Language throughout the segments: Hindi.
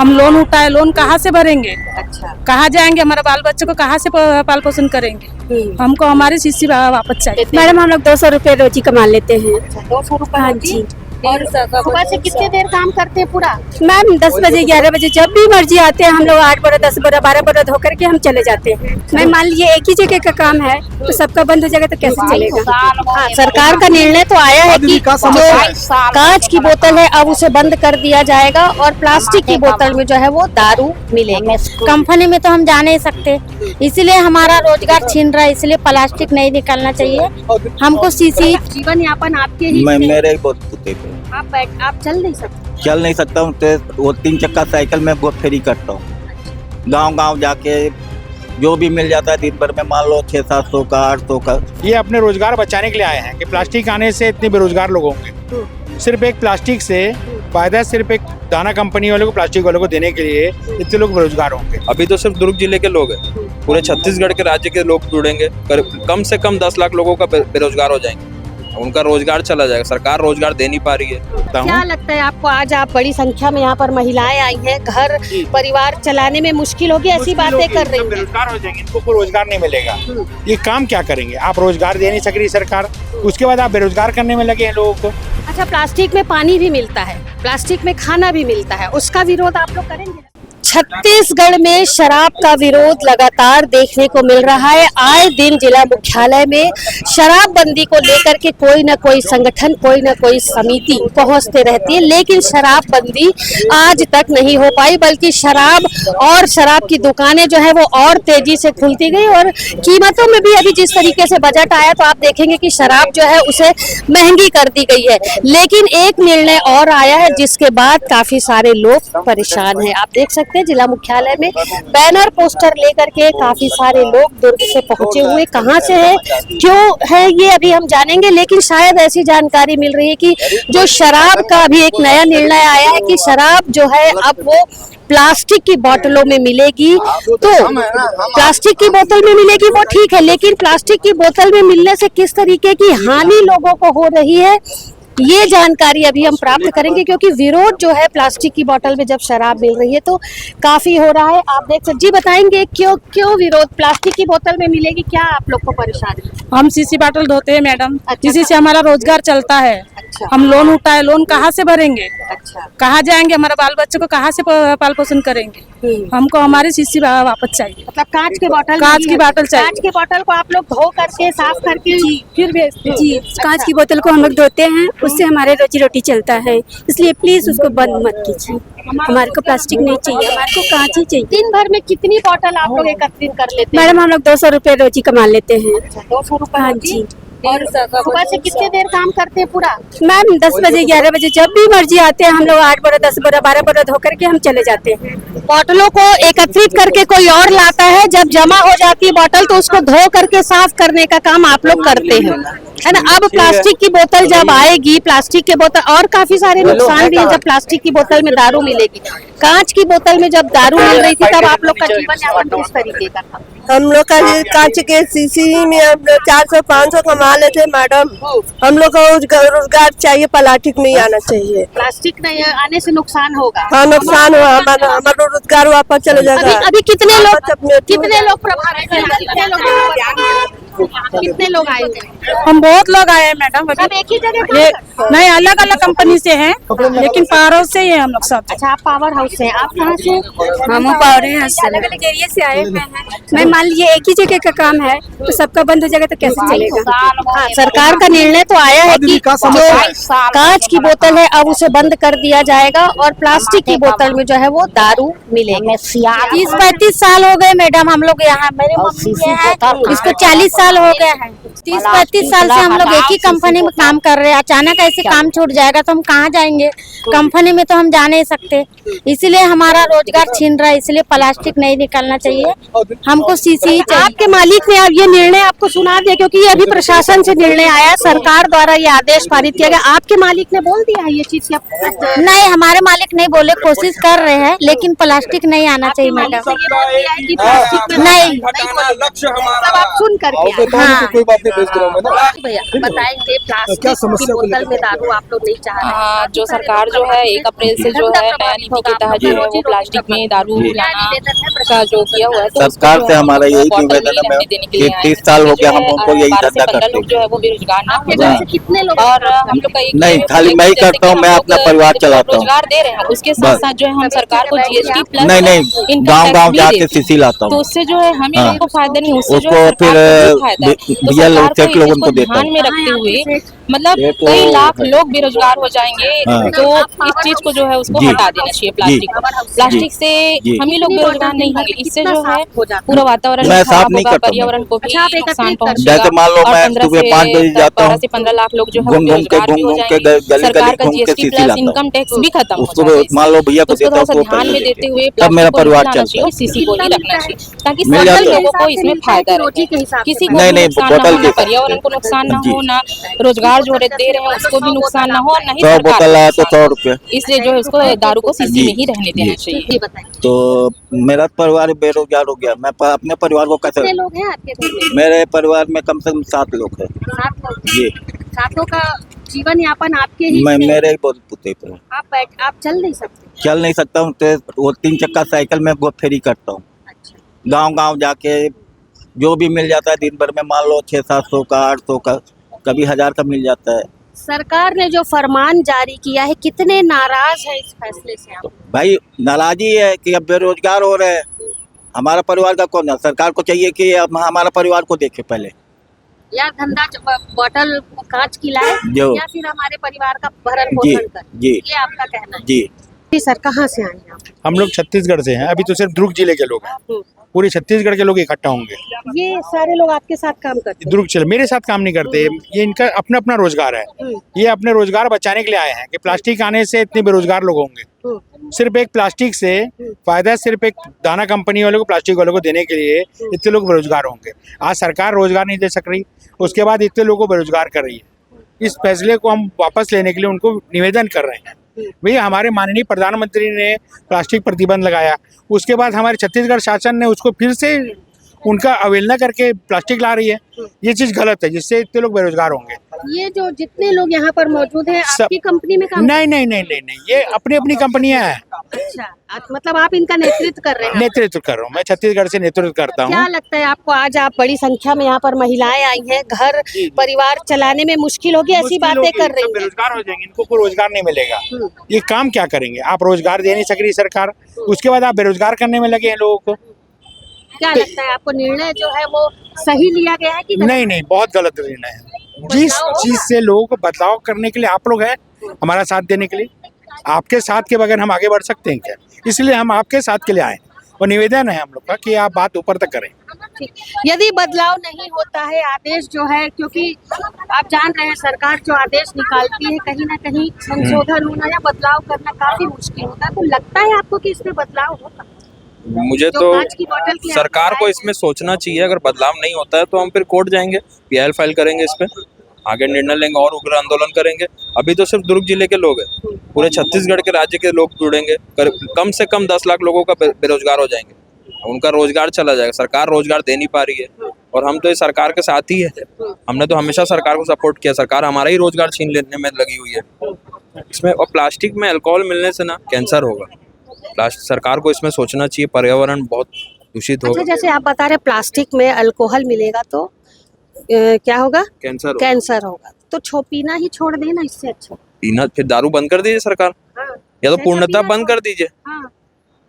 हम लोन उठाए, लोन कहाँ से भरेंगे? अच्छा। कहाँ जाएंगे? हमारे बाल बच्चों को कहाँ से पाल पोषण करेंगे? हमको हमारी सीसी वापस चाहिए। मैडम हम लोग 200 रुपए रोजी कमा लेते हैं। 200 रुपए हाँ रोजी। जी। और सुबह से कितने देर काम करते हैं पूरा? मैम 10 बजे 11 बजे जब भी मर्जी आते हैं हम लोग 8 बजे 10 बजे 12 बजे होकर के हम चले जाते हैं। मैम मान लीजिए एक ही जगह का काम है तो सबका बंद हो जाएगा तो कैसे चलेगा? हाँ, सरकार का निर्णय तो आया है कि जो कांच की बोतल है अब उसे बंद कर दिया जाएगा और प्लास्टिक की बोतल में जो है वो दारू मिलेगी। कंपनी में तो हम जा नहीं सकते, इसीलिए हमारा रोजगार छीन रहा है, इसलिए प्लास्टिक नहीं निकालना चाहिए। हमको सीसी जीवन यापन आपके ही मैं से- मेरे ही बहुत कुत्ते पे आप चल नहीं सकते। चल नहीं सकता हूँ तो वो 3 चक्का साइकिल में बहुत फेरी करता हूँ। गांव जाके जो भी मिल जाता है दिन भर में, मान लो 600-700 का 800 का। ये अपने रोजगार बचाने के लिए आए हैं कि प्लास्टिक आने से इतने बेरोजगार लोग होंगे। सिर्फ एक प्लास्टिक से फायदा सिर्फ एक दाना कंपनी वालों को, प्लास्टिक वालों को देने के लिए इतने लोग बेरोजगार होंगे। अभी तो सिर्फ दुर्ग जिले के लोग हैं, पूरे छत्तीसगढ़ के राज्य के लोग जुड़ेंगे, कम से कम 10 लाख लोगों का बेरोजगार हो जाएंगे, उनका रोजगार चला जाएगा। सरकार रोजगार दे नहीं पा रही है। क्या लगता है आपको, आज आप बड़ी संख्या में यहाँ पर महिलाएं आई हैं, घर परिवार चलाने में मुश्किल होगी, ऐसी बातें कर रही हैं? बेरोजगार हो जाएंगे, इनको कोई रोजगार नहीं मिलेगा। ये काम क्या करेंगे? आप रोजगार दे नहीं सक रही सरकार, उसके बाद आप बेरोजगार करने में लगे हैं लोगों को। अच्छा, प्लास्टिक में पानी भी मिलता है, प्लास्टिक में खाना भी मिलता है, उसका विरोध आप लोग करेंगे? छत्तीसगढ़ में शराब का विरोध लगातार देखने को मिल रहा है। आए दिन जिला मुख्यालय में शराबबंदी को लेकर के कोई न कोई संगठन, कोई न कोई समिति पहुंचते रहती है, लेकिन शराबबंदी आज तक नहीं हो पाई, बल्कि शराब और शराब की दुकानें जो है वो और तेजी से खुलती गई और कीमतों में भी अभी जिस तरीके से बजट आया तो आप देखेंगे कि शराब जो है उसे महंगी कर दी गई है। लेकिन एक निर्णय और आया है जिसके बाद काफी सारे लोग परेशान हैं। आप देख सकते हैं जिला मुख्यालय में बैनर पोस्टर लेकर के काफी सारे लोग दुर्ग से पहुंचे हुए, कहां से है क्यों है ये अभी हम जानेंगे, लेकिन शायद ऐसी जानकारी मिल रही है कि जो शराब का अभी एक नया निर्णय आया है कि शराब जो है अब वो प्लास्टिक की बोतलों में मिलेगी। तो प्लास्टिक की बोतल में मिलेगी वो ठीक है, लेकिन प्लास्टिक की बोतल में मिलने से किस तरीके की हानि लोगों को हो रही है ये जानकारी अभी हम प्राप्त करेंगे, क्योंकि विरोध जो है प्लास्टिक की बोतल में जब शराब मिल रही है तो काफी हो रहा है। आप देख सकते, जी बताएंगे क्यों विरोध प्लास्टिक की बोतल में मिलेगी, क्या आप लोग को परेशानी? हम सीसी बॉटल धोते हैं मैडम, इसी से हमारा रोजगार चलता है। हम लोन उठाए, लोन कहाँ से भरेंगे? अच्छा। कहाँ जाएंगे? हमारे बाल बच्चों को कहाँ से पाल पोषण करेंगे? हमको हमारी सीसी वापस चाहिए। मतलब कांच के बोतल, कांच की बोतल चाहिए। कांच के बोतल को आप लोग धो करके साफ करके फिर बेचते हैं? जी, कांच की बोतल को हम लोग धोते हैं, उससे हमारे रोजी रोटी चलता है, इसलिए प्लीज उसको बंद मत कीजिए। हमारे को प्लास्टिक नहीं चाहिए, हमारे को कांच ही चाहिए। दिन भर में कितनी बोतल आप लोग एकत्रित कर लेते हैं? मैडम हम लोग 200 रुपए रोजी कमा लेते हैं। 200 रुपए हाँ रोजी। जी। और सुबह से कितने देर काम करते हैं पूरा? मैम 10 बजे 11 बजे जब भी मर्जी आते हैं हम लोग 8 बजे 10 बजे 12 बजे होकर के हम चले जाते हैं। बोतलों को एकत्रित करके कोई और लाता है, जब जमा हो जाती है बोतल तो उसको धो करके साफ करने का काम आप लोग करते हैं, है ना। अब प्लास्टिक की बोतल जब आएगी, प्लास्टिक के बोतल और काफी सारे नुकसान भी है जब प्लास्टिक की बोतल में दारू मिलेगी। कांच की बोतल में जब दारू मिल रही थी तब आप लोग का जीवन यापन किस तरीके का था? हम लोग का ये कांच के शीशी में 400-500 कमा लेते मैडम। हम लोग को रोजगार चाहिए, प्लास्टिक नहीं आना चाहिए। प्लास्टिक नहीं आने से नुकसान होगा। हाँ नुकसान हुआ, हमारा रोजगार वापस चले जाएगा। अभी कितने लोग प्रभावित हैं? कितने लोग आए थे? हम बहुत लोग आए हैं मैडम। सब एक ही जगह ये काम नहीं, अलग अलग कंपनी से हैं, लेकिन पावर हाउस से ही है हम लोग सब। अच्छा, आप पावर हाउस से, आप कहाँ से? हम पावर हाउस से अलग अलग एरिया से आए हुए हैं। मैं मान लीजिए एक ही जगह का काम है तो सबका बंद हो जाएगा तो कैसे चलेगा? हाँ, सरकार का निर्णय तो आया है कि जो कांच की बोतल है अब उसे बंद कर दिया जाएगा और प्लास्टिक की बोतल में जो है वो दारू मिलेगी। 30-35 साल हो गए मैडम हम लोग यहाँ, मेरे मम्मी ये है इसको 40 साल हो गए हैं। 30-35 साल से हम लोग एक ही कंपनी में काम कर रहे हैं, अचानक ऐसे काम छूट जाएगा तो हम कहाँ जाएंगे? कंपनी में तो हम जा नहीं सकते, इसीलिए हमारा रोजगार छीन रहा है, इसलिए प्लास्टिक नहीं निकालना चाहिए, हमको सीसी ही चाहिए। आपके मालिक ने अब ये निर्णय आपको सुना दिया, क्योंकि ये अभी प्रशासन से निर्णय आया, सरकार द्वारा ये आदेश पारित किया गया, आपके मालिक ने बोल दिया है ये चीज? नहीं, हमारे मालिक नहीं बोले, कोशिश कर रहे हैं, लेकिन प्लास्टिक नहीं आना चाहिए मैडम। नहीं, सब आप सुन करके हाँ भैया बताएंगे प्लास्टिक की बोतल में दारू आप लोग नहीं चाह रहे हैं? जो सरकार जो है 1 अप्रैल से जो है नया नीति के तहत जो है वो प्लास्टिक में दारू लाना का जो किया हुआ है, तो सरकार उसको से जो है हमारा यही बॉटल निवेदन है नहीं रहने देने के लिए कि आए 30 हैं। साल हो गया हम जिससे उनको यही 12 से धंधा 15 करते लोग जो है वो बेरोजगार ना हो आपके जाए। घर से कितने लोग और हम लोग का एक नहीं, ये खाली है मैं ही कि जैसे करता हूँ, कि मैं हम अपना लोग परिवार जिनको चलाता हूँ। रोजगार दे रहे हैं, उसके साथ बस। साथ जो है हम सरकार को GST प्लस नहीं नहीं, इनकम गांव टैक्स गांव भी जाके देते हैं। सीसी लाता तो हूँ। उससे जो है हमें हाँ। लोगों को फायदा नहीं, उससे जो उसको है फिर सरकार को भी फायदा है। तो भैया लोग सरकार को चेक इस लोगों चीज को को देता ध्यान हूँ। में रखते हुए मतलब ये तो कई लाख है। लोग बेरोजगार हो जाएंगे, हाँ। तो इस चीज को जो है उसको जी। हटा देना चाहिए। प्लास्टिक से जी। हम ही लोग बेरोजगार नहीं होंगे, इससे जो है हो जाता पूरा वातावरण मैं भी साफ खराब नहीं होगा, करता हूँ। पर्यावरण को भी अच्छा, आप नुकसान एकत्रित पहुंचेगा। जैसे मान लो और मैं 15 सुबह से 5 बजे जाता 12 हूँ, से 15 लाख लोग जो है वो घूम घूम के बेरोजगार भी हो गली जाएंगे। गली सरकार का घूम के GST सीसी प्लस लाता हूँ। इनकम टैक्स भी खत्म हो उसको जाएगा। मान लो भैया तो को उसको देता थोड़ा हूँ सा तो ध्यान में देते हुए तब मेरा प्लास्टिक को नहीं परिवार लाना चलता चाहिए और सीसी को ही रखना चाहिए, ताकि मिल सभी जाता है। लोगों को इसमें फायदा रोटी के रहे, हिसाब किसी से को नहीं, भी नहीं, नुकसान ना बोतल हो, के ना हिसाब से। पर्यावरण को नुकसान ना जी। हो, ना रोजगार जो दे रहे हैं उसको भी नुकसान ना हो, और ना ही 100 सरकार बोतल को आया तो नुकसान 100 हो। रुपये। इसलिए जो है उसको दारू को सीसी जी, में ही रहने देना जी। चाहिए। ये बताइए, तो मेरा परिवार बेरोजगार हो गया, मैं अपने परिवार को कैसे, कितने लोग हैं आपके घर में? मेरे परिवार में कम से कम 7 लोग हैं। 7 लोग हैं। जी, सातों का जीवन यापन आपके ही मैं से है। मेरे ही बहुत पुते पे आप चल नहीं सकते? चल नहीं सकता हूँ, तो वो 3 चक्का साइकिल में वो फेरी करता हूँ। अच्छा, गांव गांव जाके जो भी मिल जाता है दिन भर में, मान लो 600-700 का, 800 का, कभी 1000 का मिल जाता है। सरकार ने जो फरमान जारी किया है, कितने नाराज है इस फैसले से आप? भाई नाराजी है कि अब बेरोजगार हो रहे हैं। हमारा परिवार का कौन है? सरकार को चाहिए कि अब हमारा परिवार को देखे पहले। या धंधा बॉटल कांच की लाए जो। या फिर हमारे परिवार का भरण जी, पोषण कर, जी। ये आपका कहना है? जी, जी सर, कहाँ से आए हैं आप? हम लोग छत्तीसगढ़ से हैं, अभी तो सिर्फ दुर्ग जिले के लोग हैं, पूरे छत्तीसगढ़ के लोग इकट्ठा होंगे। ये सारे लोग आपके साथ काम करते हैं? दुर्ग जिले मेरे साथ काम नहीं करते, ये इनका अपना अपना रोजगार है। ये अपने रोजगार बचाने के लिए आए हैं कि प्लास्टिक आने से इतने बेरोजगार लोग होंगे। सिर्फ एक प्लास्टिक से फायदा सिर्फ एक दाना कंपनी वालों को, प्लास्टिक वालों को देने के लिए इतने लोग बेरोजगार होंगे। आज सरकार रोजगार नहीं दे सक रही, उसके बाद इतने लोगों को बेरोजगार कर रही है। इस फैसले को हम वापस लेने के लिए उनको निवेदन कर रहे हैं। भैया, हमारे माननीय प्रधानमंत्री ने प्लास्टिक प्रतिबंध लगाया, उसके बाद हमारे छत्तीसगढ़ शासन ने उसको फिर से उनका अवहेलना करके प्लास्टिक ला रही है। ये चीज गलत है, जिससे इतने लोग बेरोजगार होंगे। ये जो जितने लोग यहाँ पर मौजूद हैं, सब- आपकी कंपनी में काम? नहीं नहीं नहीं नहीं नहीं, ये अपनी अपनी कंपनियां हैं। अच्छा, मतलब आप इनका नेतृत्व कर रहे हैं? नेतृत्व कर रहा हूँ मैं, छत्तीसगढ़ से नेतृत्व करता क्या हूँ। लगता है आपको, आज आप बड़ी संख्या में यहाँ पर महिलाएं आई हैं, घर परिवार चलाने में मुश्किल होगी, ऐसी मुश्किल बातें होगी, कर सब रही हैं? बेरोजगार हो जाएंगे, इनको कोई रोजगार नहीं मिलेगा। ये काम क्या करेंगे? आप रोजगार दे नहीं सक रही सरकार, उसके बाद आप बेरोजगार करने में लगे हैं लोगों को। क्या लगता है आपको, निर्णय जो है वो सही लिया गया है कि गलत? नहीं नहीं, बहुत गलत निर्णय है। जिस चीज से लोगों को बदलाव करने के लिए आप लोग हैं, हमारा साथ देने के लिए। आपके साथ के बगैर हम आगे बढ़ सकते हैं क्या? इसलिए हम आपके साथ के लिए आए और निवेदन है हम लोग का कि आप बात ऊपर तक करें। यदि बदलाव नहीं होता है, आदेश जो है, क्योंकि आप जान रहे हैं सरकार जो आदेश निकालती है, कहीं ना कहीं संशोधन होना या बदलाव करना काफी मुश्किल होता है, तो लगता है आपको कि इसमें बदलाव होगा? मुझे जो तो कांच की बोतल की सरकार को इसमें सोचना चाहिए। अगर बदलाव नहीं होता है तो हम फिर कोर्ट जाएंगे, PIL फाइल करेंगे, इस पे आगे निर्णय लेंगे और उग्र आंदोलन करेंगे। अभी तो सिर्फ दुर्ग जिले के लोग हैं, पूरे छत्तीसगढ़ के राज्य के लोग जुड़ेंगे। कम से कम 10 लाख लोगों का बेरोजगार हो जाएंगे, उनका रोजगार चला जाएगा। सरकार रोजगार दे नहीं पा रही है और हम तो इस सरकार के साथ ही है। हमने तो हमेशा सरकार को सपोर्ट किया, सरकार हमारा ही रोजगार छीन लेने में लगी हुई है इसमें। और प्लास्टिक में अल्कोहल मिलने से ना कैंसर होगा। सरकार को इसमें सोचना चाहिए, पर्यावरण बहुत दूषित होगा। अच्छा, जैसे आप बता रहे प्लास्टिक में अल्कोहल मिलेगा तो क्या होगा? कैंसर होगा। तो पीना ही छोड़ देना, इससे अच्छा पीना, फिर दारू बंद कर दीजिए सरकार, या तो पूर्णतः बंद कर दीजिए।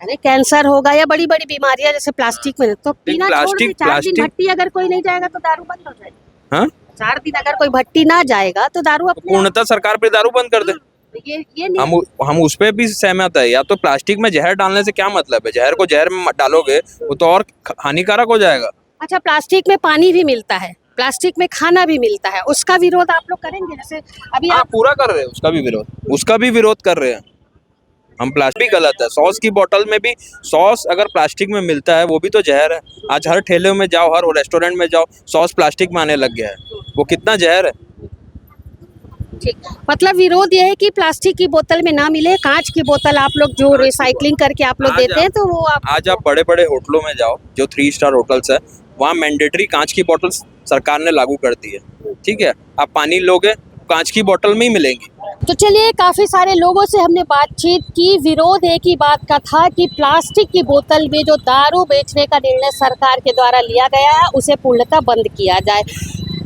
अरे कैंसर होगा या बड़ी बड़ी बीमारियां जैसे प्लास्टिक में, तो पीना छोड़ दे। 4 दिन भट्टी अगर कोई नहीं जाएगा तो दारू बंद हो जाएगी। हाँ, 4 दिन अगर कोई भट्टी ना जाएगा तो दारू अपने पूर्णतः सरकार पे दारू बंद कर दे। ये नहीं। हम उस पे भी सहमत है। या तो प्लास्टिक में जहर डालने से क्या मतलब है? जहर को जहर में डालोगे वो तो और हानिकारक हो जाएगा। अच्छा, प्लास्टिक में पानी भी मिलता है, प्लास्टिक में खाना भी मिलता है, उसका विरोध आप लोग करेंगे? जैसे अभी हाँ, आप पूरा कर रहे हैं, उसका भी विरोध कर रहे हैं हम। प्लास्टिक गलत है। सॉस की बोतल में भी, सॉस अगर प्लास्टिक में मिलता है वो भी तो जहर है। आज हर ठेले में जाओ, हर रेस्टोरेंट में जाओ, सॉस प्लास्टिक में आने लग गया है, वो कितना जहर है। ठीक, मतलब विरोध ये है कि प्लास्टिक की बोतल में ना मिले, कांच की बोतल आप लोग जो रिसाइकलिंग करके आप लोग देते हैं, तो वो आप आज आप बड़े बड़े होटलों में जाओ, जो 3 स्टार होटल्स है, वहाँ मैंडेटरी कांच की बोतल सरकार ने लागू कर दी है। ठीक है, आप पानी लोगे कांच की बोतल में ही मिलेंगी। तो चलिए, काफी सारे लोगों से हमने बातचीत की। विरोध एक ही बात का था कि प्लास्टिक की बोतल में जो दारू बेचने का निर्णय सरकार के द्वारा लिया गया है उसे पूर्णतः बंद किया जाए।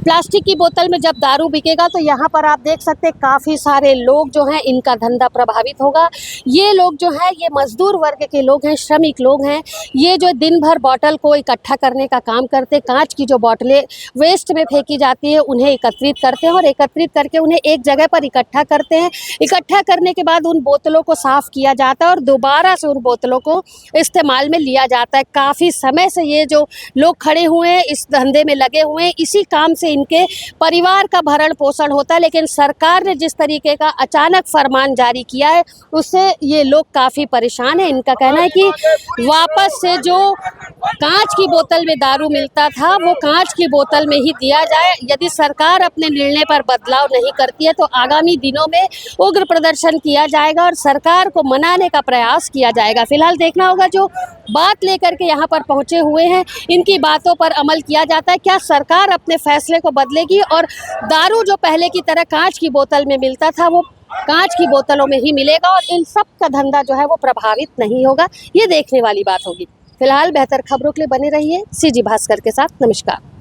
प्लास्टिक की बोतल में जब दारू बिकेगा तो यहाँ पर आप देख सकते हैं काफ़ी सारे लोग जो हैं इनका धंधा प्रभावित होगा। ये लोग जो हैं ये मजदूर वर्ग के लोग हैं, श्रमिक लोग हैं। ये जो दिन भर बॉटल को इकट्ठा करने का काम करते हैं, कांच की जो बोतलें वेस्ट में फेंकी जाती है उन्हें एकत्रित करते हैं और एकत्रित करके उन्हें एक जगह पर इकट्ठा करते हैं। इकट्ठा करने के बाद उन बोतलों को साफ़ किया जाता है और दोबारा से उन बोतलों को इस्तेमाल में लिया जाता है। काफ़ी समय से ये जो लोग खड़े हुए हैं, इस धंधे में लगे हुए हैं, इसी काम से इनके परिवार का भरण पोषण होता है। लेकिन सरकार ने जिस तरीके का अचानक फरमान जारी किया है उससे ये लोग काफ़ी परेशान हैं। इनका कहना है कि वापस से जो कांच की बोतल में दारू मिलता था वो कांच की बोतल में ही दिया जाए। यदि सरकार अपने निर्णय पर बदलाव नहीं करती है तो आगामी दिनों में उग्र प्रदर्शन किया जाएगा और सरकार को मनाने का प्रयास किया जाएगा। फिलहाल देखना होगा जो बात लेकर के यहाँ पर पहुँचे हुए हैं इनकी बातों पर अमल किया जाता है। क्या सरकार अपने फैसले को बदलेगी और दारू जो पहले की तरह कांच की बोतल में मिलता था वो कांच की बोतलों में ही मिलेगा और इन सब का धंधा जो है वो प्रभावित नहीं होगा, ये देखने वाली बात होगी। फिलहाल बेहतर खबरों के लिए बने रहिए सीजी भास्कर के साथ। नमस्कार।